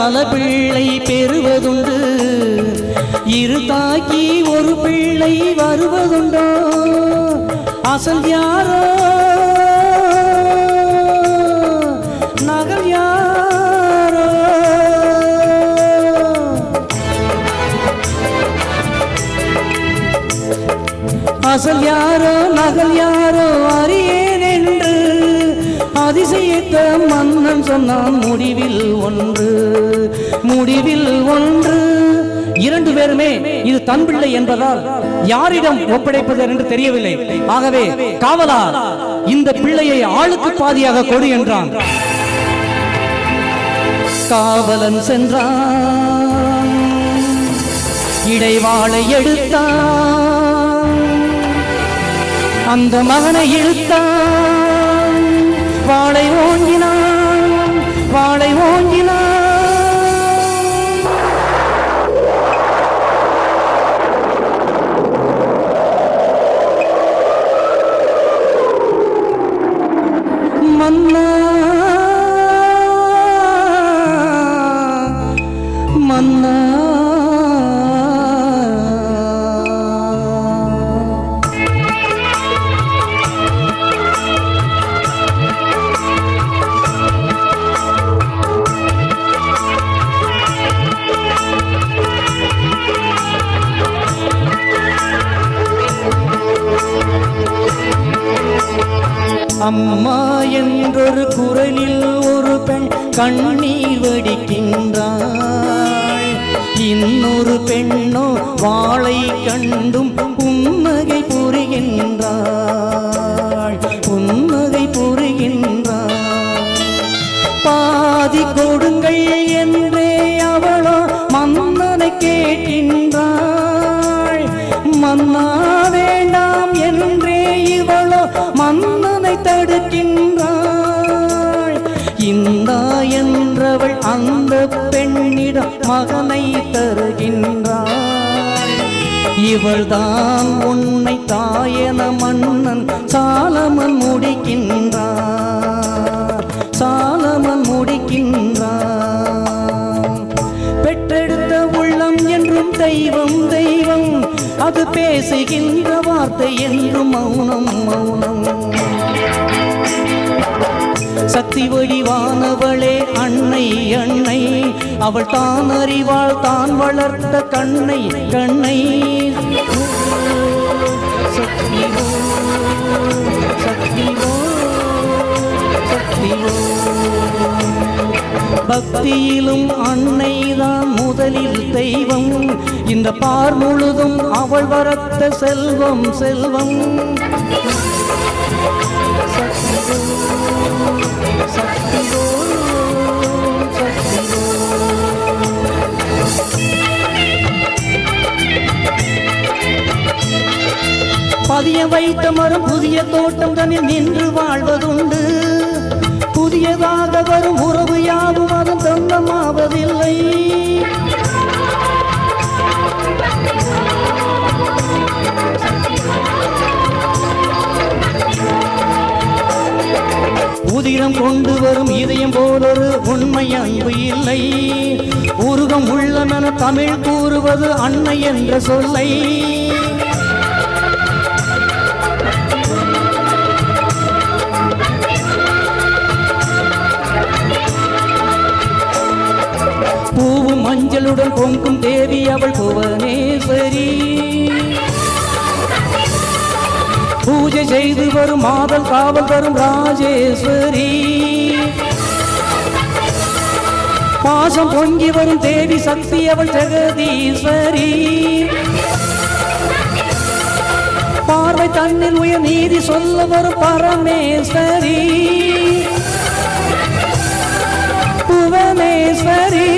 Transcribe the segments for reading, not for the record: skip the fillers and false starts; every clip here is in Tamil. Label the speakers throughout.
Speaker 1: பல பிள்ளை பெறுவதுண்டு, இரு தாக்கி ஒரு பிள்ளை வருவதுண்டோ, அசல் யாரோ நகல் யாரோ. அசல் யாரோ நகல் யாரோ அறியேன் என்று அதிசயித்த மன்னன் சொன்னான், முடிவில் ஒன்று முடிவில் ஒன்று. இரண்டு பேருமே இது தன் பிள்ளை என்பதால் யாரிடம் ஒப்படைப்பது என்று தெரியவில்லை. ஆகவே காவலார் இந்த பிள்ளையை ஆளுக்கு பாதியாக கொடு என்றான். காவலன் சென்றான், இடைவாளை எடுத்தான், அந்த மகனை இழுத்தான், வாளை ஓங்கினான், வாளை ஓங்கினான். மன்னா மன்னா அம்மா என்றொரு குரலில் ஒரு பெண் கண்ணீர் வடிக்கின்றாள். இன்னொரு பெண்ணோ வாளை கண்டும் புன்னகை புரிகின்றாள், புன்னகை புரிகின்றாள். பாதி கொடுங்கள் என்றே அவளோ மன்னனை கேட்கின்றாள். மன்னா வேண்டாம் என்றே இவளோ மன்னனை தடுக்கின்றாள். இந்தா என்றவள் அந்த பெண்ணிடம் மகனை தருகின்றாள். இவள்தான் உன்னை தாயென மன்னன் சாலமன் முடிக்கின்றார், சாலமன் முடிக்கின்றார். பெற்றெடுத்த உள்ளம் என்றும் தெய்வம் தெய்வம், அது பேசுகின்ற வார்த்தை என்றும் மௌனம் மௌனம். சக்தி வடிவானவளே அன்னை அன்னை, அவள் தான் அறிவாள் தான் வளர்த்த கண்ணை கண்ணை. சக்திவோ சக்திவோ சக்திவோ. பக்தியிலும் அன்னைதான் முதலில் தெய்வம், இந்த பார் முழுதும் அவள் வரத்த செல்வம் செல்வம். சக்திவோ சக்திவோ சக்திவோ. பதிய வைத்த மரம் புதிய தோட்டம் தனில் நின்று வாழ்வதுண்டு, புதியதாக வரும் உறவு யாவும் அதன் சொந்தமாவதில்லை. உதிரம் கொண்டு வரும் இதயம் போலொரு உண்மை அன்பு இல்லை. உருகம் உள்ளமென தமிழ் கூறுவது அன்னை என்ற சொல்லை. பூவும் மஞ்சளுடன் பொங்கும் தேவி அவள் புவனேஸ்வரி. பூஜை செய்து வரும் மாதல் காவல் வரும் ராஜேஸ்வரி. பாசம் பொங்கி வரும் தேவி சக்தி அவள் ஜெகதீஸ்வரி. பார்வை தன்னில் உயர் நீதி சொல்ல வரும் பரமேஸ்வரி புவனேஸ்வரி.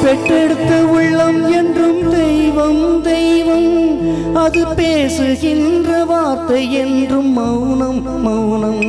Speaker 1: பெற்றெடுத்த உள்ளம் என்றும் தெய்வம் தெய்வம், அது பேசுகின்ற வார்த்தை என்றும் மௌனம் மௌனம்.